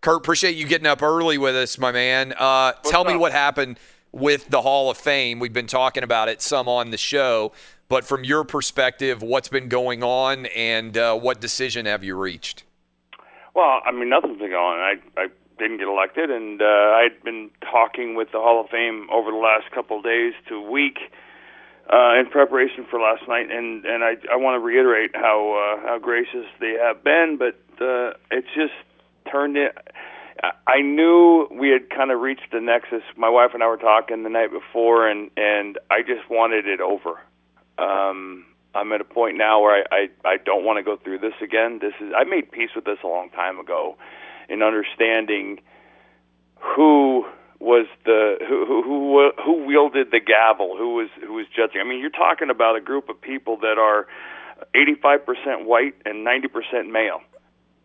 Curt, appreciate you getting up early with us, my man. Tell me what happened with the Hall of Fame. We've been talking about it some on the show, but from your perspective, what's been going on and what decision have you reached? Well, I mean, nothing's been going on. I didn't get elected, and I'd been talking with the Hall of Fame over the last couple of days to a week in preparation for last night, and I want to reiterate how gracious they have been, but it's just turned in. I knew we had kind of reached the nexus. My wife and I were talking the night before, and I just wanted it over. I'm at a point now where I don't want to go through this again. I made peace with this a long time ago, in understanding who was who wielded the gavel, who was judging. I mean, you're talking about a group of people that are 85% white and 90% male.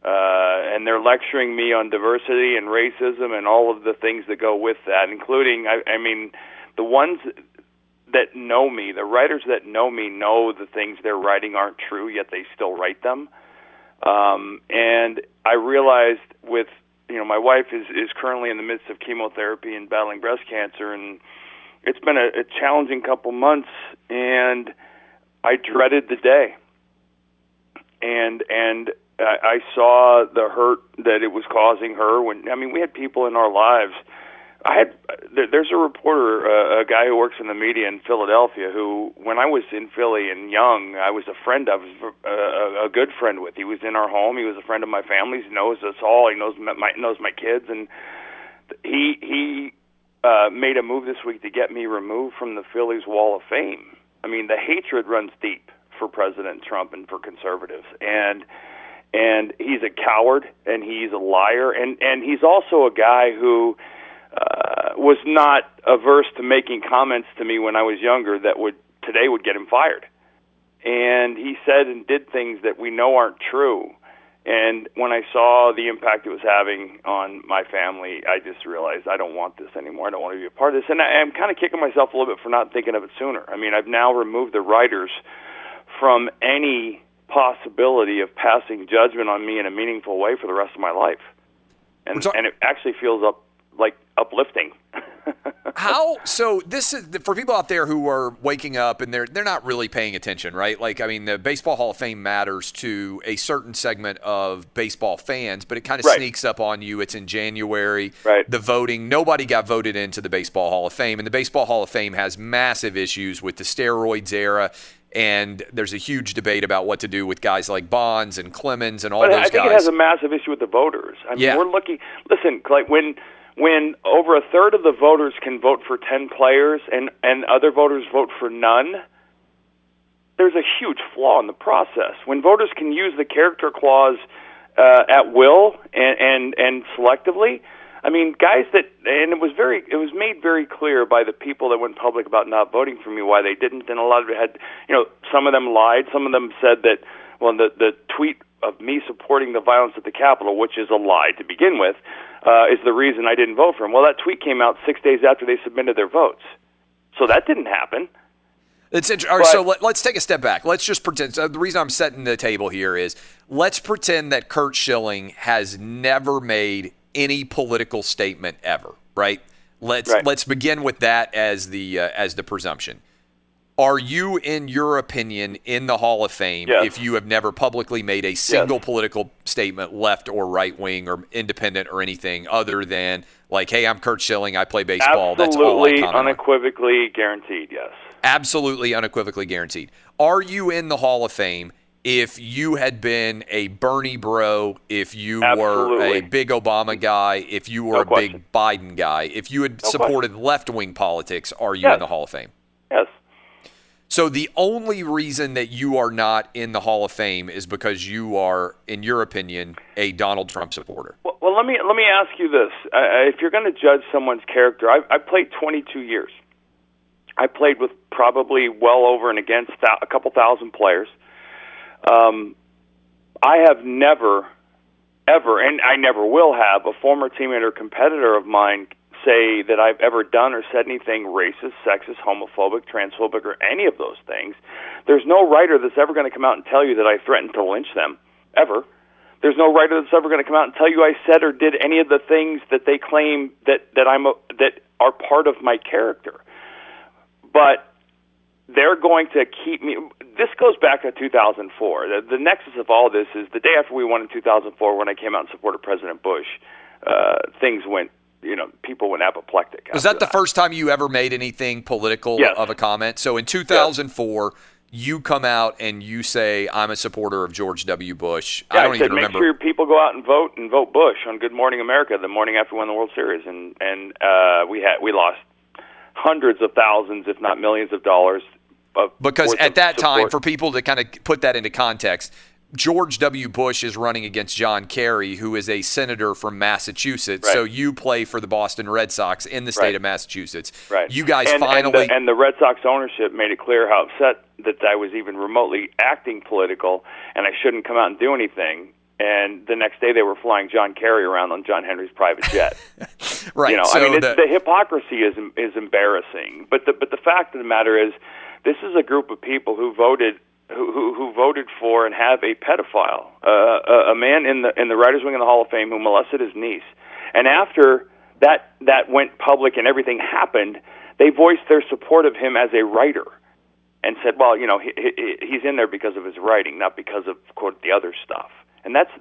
And they're lecturing me on diversity and racism and all of the things that go with that, including, I mean, the ones that know me, the writers that know me know the things they're writing aren't true, yet they still write them. And I realized with, my wife is currently in the midst of chemotherapy and battling breast cancer, and it's been a challenging couple months, and I dreaded the day. And I saw the hurt that it was causing her we had people in our lives. There's a reporter, a guy who works in the media in Philadelphia, who, when I was in Philly and young, I was a friend of, a good friend with. He was in our home. He was a friend of my family's. He knows us all. He knows my kids, and he made a move this week to get me removed from the Phillies Wall of Fame. I mean, the hatred runs deep for President Trump and for conservatives, and he's a coward, and he's a liar, and he's also a guy who was not averse to making comments to me when I was younger that today would get him fired. And he said and did things that we know aren't true. And when I saw the impact it was having on my family, I just realized I don't want this anymore. I don't want to be a part of this. And I'm kind of kicking myself a little bit for not thinking of it sooner. I mean, I've now removed the writers from any possibility of passing judgment on me in a meaningful way for the rest of my life. And it actually feels uplifting. So this is for people out there who are waking up and they're not really paying attention, right? The Baseball Hall of Fame matters to a certain segment of baseball fans, but it kind of sneaks up on you. It's in January. Right. The voting, nobody got voted into the Baseball Hall of Fame, and the Baseball Hall of Fame has massive issues with the steroids era. And there's a huge debate about what to do with guys like Bonds and Clemens and all those guys. I think it has a massive issue with the voters. I mean, we're looking. Listen, when over a third of the voters can vote for 10 players and other voters vote for none, there's a huge flaw in the process. When voters can use the character clause at will and selectively, I mean, guys and it was made very clear by the people that went public about not voting for me why they didn't, and a lot of it had, some of them lied, some of them said that, the tweet of me supporting the violence at the Capitol, which is a lie to begin with, is the reason I didn't vote for him. Well, that tweet came out 6 days after they submitted their votes. So that didn't happen. It's interesting. So let's take a step back. Let's just pretend. So the reason I'm setting the table here is let's pretend that Curt Schilling has never made any political statement ever, right? Let's begin with that as the presumption. Are you, in your opinion, in the Hall of Fame if you have never publicly made a single political statement, left or right wing or independent or anything other than hey, I'm Curt Schilling, I play baseball. Absolutely, that's all I comment unequivocally guaranteed, yes. Absolutely unequivocally guaranteed. Are you in the Hall of Fame if you had been a Bernie bro, if you were a big Obama guy, if you were big Biden guy, if you had supported left-wing politics, are you in the Hall of Fame? Yes. So the only reason that you are not in the Hall of Fame is because you are, in your opinion, a Donald Trump supporter. Well, let me ask you this: if you're going to judge someone's character, I played 22 years. I played with probably well over and against a couple thousand players. I have never, ever, and I never will have, a former teammate or competitor of mine say that I've ever done or said anything racist, sexist, homophobic, transphobic, or any of those things. There's no writer that's ever going to come out and tell you that I threatened to lynch them, ever. There's no writer that's ever going to come out and tell you I said or did any of the things that they claim that are part of my character. But they're going to keep me. This goes back to 2004. The nexus of all this is the day after we won in 2004, when I came out and supported President Bush. Things went. People went apoplectic. Was that the first time you ever made anything political of a comment? So in 2004. Yes. You come out and you say, I'm a supporter of George W. Bush. Yeah, I don't even remember. Make sure people go out and vote Bush on Good Morning America the morning after we won the World Series, and we lost hundreds of thousands, if not millions of dollars. Because at that time, for people to kind of put that into context, George W. Bush is running against John Kerry, who is a senator from Massachusetts. Right. So you play for the Boston Red Sox in the state of Massachusetts. Right. You guys and the Red Sox ownership made it clear how upset that I was even remotely acting political, and I shouldn't come out and do anything. And the next day they were flying John Kerry around on John Henry's private jet. Right. The hypocrisy is embarrassing. But the fact of the matter is, this is a group of people who voted for and have a pedophile, a man in the writers' wing of the Hall of Fame who molested his niece. And after that went public and everything happened, they voiced their support of him as a writer and said, well, he's in there because of his writing, not because of, quote, the other stuff. And that's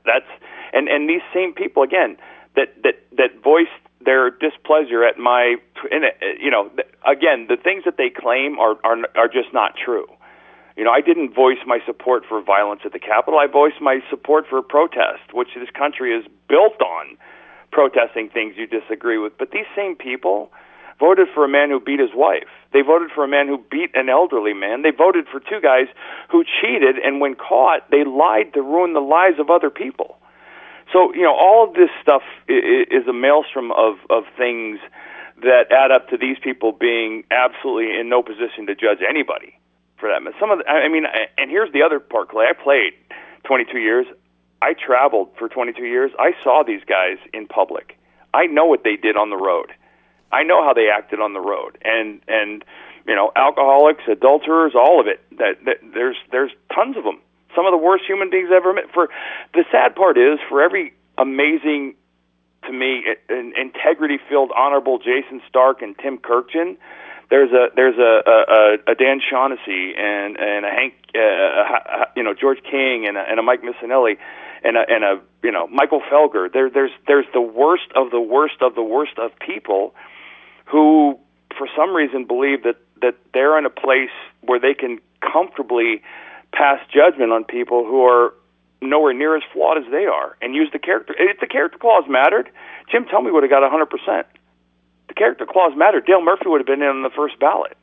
these same people again that voiced their displeasure at my, again, the things that they claim are just not true. I didn't voice my support for violence at the Capitol. I voiced my support for protest, which this country is built on, protesting things you disagree with. But these same people voted for a man who beat his wife. They voted for a man who beat an elderly man. They voted for two guys who cheated, and when caught, they lied to ruin the lives of other people. So, all of this stuff is a maelstrom of things that add up to these people being absolutely in no position to judge anybody. For that, and here's the other part, Clay. I played 22 years. I traveled for 22 years. I saw these guys in public. I know what they did on the road. I know how they acted on the road. And alcoholics, adulterers, all of it. There's tons of them. Some of the worst human beings I've ever met. For the sad part is, for every amazing, to me, integrity-filled, honorable Jason Stark and Tim Kirkjian, there's a Dan Shaughnessy and a Hank, George King and a Mike Missinelli and a Michael Felger. There's the worst of the worst of the worst of people who, for some reason, believe that they're in a place where they can comfortably pass judgment on people who are nowhere near as flawed as they are, and use the character. If the character clause mattered, Jim Thome would have got 100%. The character clause mattered. Dale Murphy would have been in on the first ballot.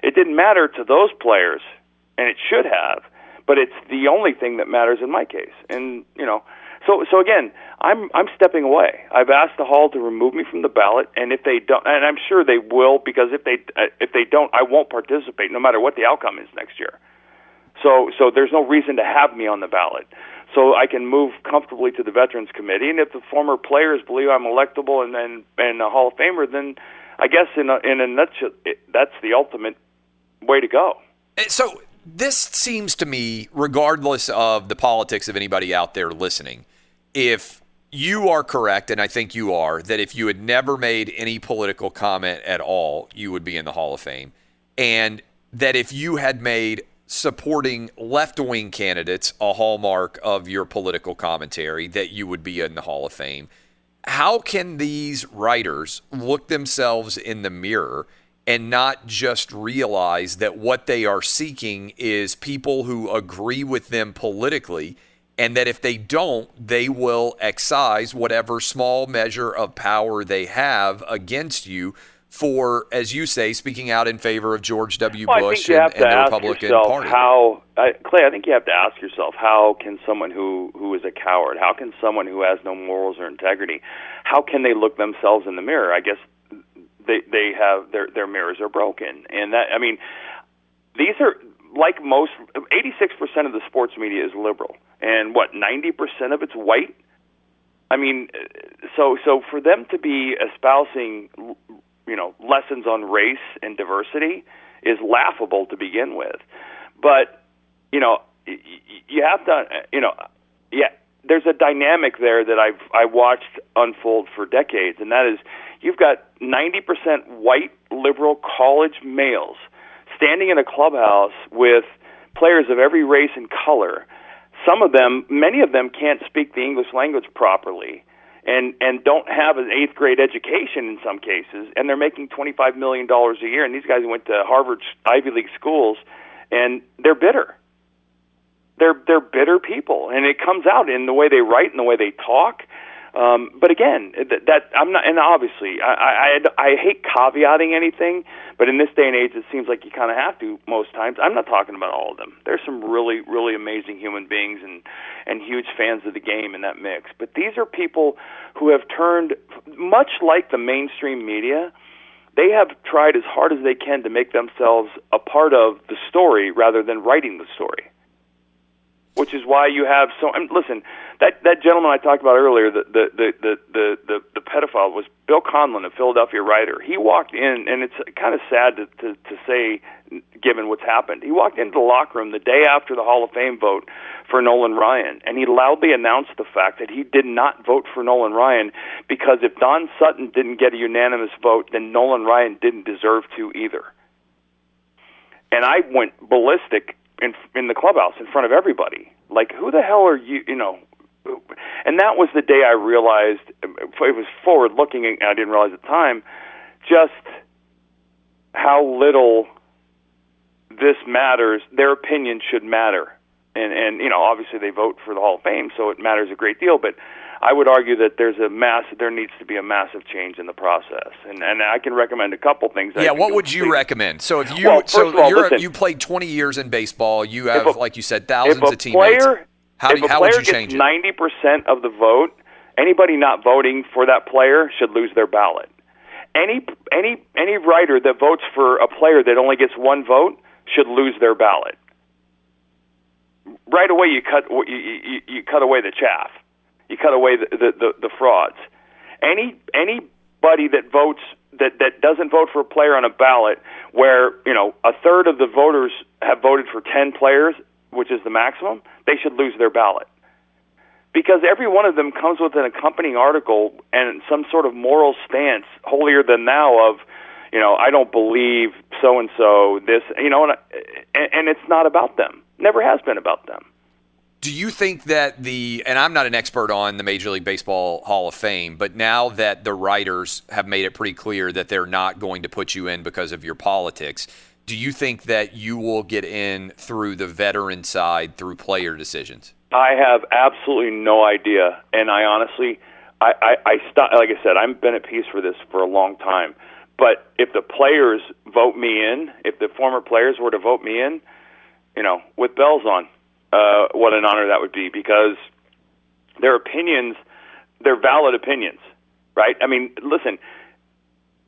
It didn't matter to those players, and it should have, but it's the only thing that matters in my case. And so again, I'm stepping away. I've asked the Hall to remove me from the ballot, and if they don't, and I'm sure they will, because if they don't, I won't participate, no matter what the outcome is next year. So there's no reason to have me on the ballot. So I can move comfortably to the Veterans Committee, and if the former players believe I'm electable and a Hall of Famer, then I guess in a nutshell, that's the ultimate way to go. So this seems to me, regardless of the politics of anybody out there listening, if you are correct, and I think you are, that if you had never made any political comment at all, you would be in the Hall of Fame, and that if you had made supporting left-wing candidates a hallmark of your political commentary, that you would be in the Hall of Fame. How can these writers look themselves in the mirror and not just realize that what they are seeking is people who agree with them politically, and that if they don't, they will excise whatever small measure of power they have against you for, as you say, speaking out in favor of George W. Bush and the Republican Party? Clay, I think you have to ask yourself, how can someone who is a coward, how can someone who has no morals or integrity, how can they look themselves in the mirror? I guess they have their mirrors are broken. And that, these are, like most, 86% of the sports media is liberal. And 90% of it's white? So for them to be espousing lessons on race and diversity is laughable to begin with. But, you have to, there's a dynamic there that I watched unfold for decades, and that is you've got 90% white liberal college males standing in a clubhouse with players of every race and color. Some of them, many of them can't speak the English language properly and don't have an 8th grade education in some cases, and they're making $25 million a year, and these guys went to Harvard Ivy League schools, and they're bitter. They're bitter people, and it comes out in the way they write and the way they talk. But again, that I'm not, and obviously, I hate caveating anything, but in this day and age, it seems like you kind of have to most times. I'm not talking about all of them. There's some really, really amazing human beings and huge fans of the game in that mix. But these are people who have turned, much like the mainstream media, they have tried as hard as they can to make themselves a part of the story rather than writing the story. Which is why you have so. And listen, that gentleman I talked about earlier, the pedophile, was Bill Conlon, a Philadelphia writer. He walked in, and it's kind of sad to say, given what's happened. He walked into the locker room the day after the Hall of Fame vote for Nolan Ryan, and he loudly announced the fact that he did not vote for Nolan Ryan because if Don Sutton didn't get a unanimous vote, then Nolan Ryan didn't deserve to either. And I went ballistic in the clubhouse in front of everybody. Like, who the hell are you, you know? And that was the day I realized, it was forward-looking, and I didn't realize at the time, just how little this matters. Their opinion should matter. And you know, obviously they vote for the Hall of Fame, so it matters a great deal, but I would argue that there needs to be a massive change in the process, and I can recommend a couple things. Yeah, what would you recommend? So if you you played 20 years in baseball, you have, like you said, thousands of teammates. How would you change it? If a player gets 90% of the vote, anybody not voting for that player should lose their ballot. Any writer that votes for a player that only gets one vote should lose their ballot. Right away, you cut away the chaff. You cut away the frauds. Anybody that votes that doesn't vote for a player on a ballot where, you know, a third of the voters have voted for 10 players, which is the maximum, they should lose their ballot. Because every one of them comes with an accompanying article and some sort of moral stance, holier than thou, of, you know, I don't believe so and so this, you know, and it's not about them. Never has been about them. Do you think that and I'm not an expert on the Major League Baseball Hall of Fame, but now that the writers have made it pretty clear that they're not going to put you in because of your politics, do you think that you will get in through the veteran side, through player decisions? I have absolutely no idea, and I honestly, I stopped, like I said, I've been at peace for this for a long time, but if the players vote me in, if the former players were to vote me in, you know, with bells on, what an honor that would be, because their opinions, they're valid opinions, right? I mean, listen,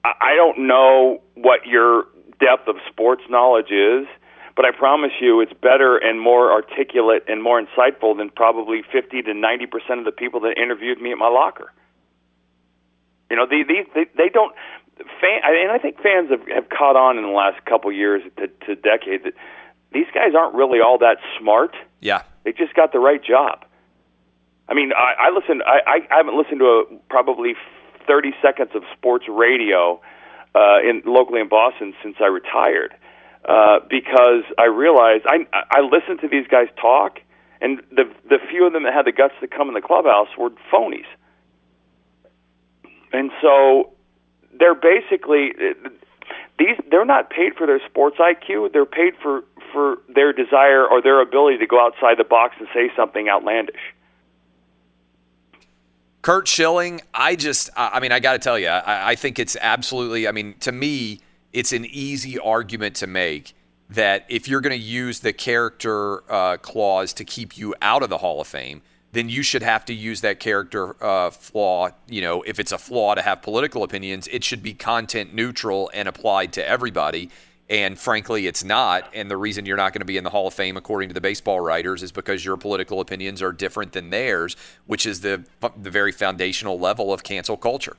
I don't know what your depth of sports knowledge is, but I promise you it's better and more articulate and more insightful than probably 50 to 90% of the people that interviewed me at my locker. You know, they don't, and I think fans have caught on in the last couple years to decades that these guys aren't really all that smart. Yeah. They just got the right job. I mean, I haven't listened to probably 30 seconds of sports radio locally in Boston since I retired because I realized I listened to these guys talk, and the few of them that had the guts to come in the clubhouse were phonies. And so they're basically they're not paid for their sports IQ. They're paid for their desire or their ability to go outside the box and say something outlandish. Curt Schilling, I got to tell you, I think it's absolutely, I mean, to me, it's an easy argument to make that if you're going to use the character clause to keep you out of the Hall of Fame, then you should have to use that character flaw. You know, if it's a flaw to have political opinions, it should be content neutral and applied to everybody. And frankly, it's not. And the reason you're not going to be in the Hall of Fame, according to the baseball writers, is because your political opinions are different than theirs, which is the very foundational level of cancel culture.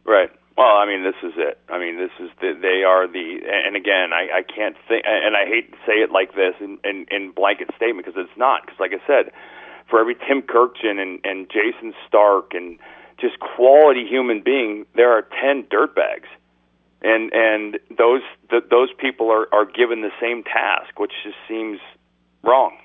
Right. Well, I mean, this is it. I mean, they are and again, I can't think, and I hate to say it like this in blanket statement because it's not. Because like I said, for every Tim Kirkjian and Jason Stark and just quality human being, there are 10 dirtbags. And those people are given the same task, which just seems wrong.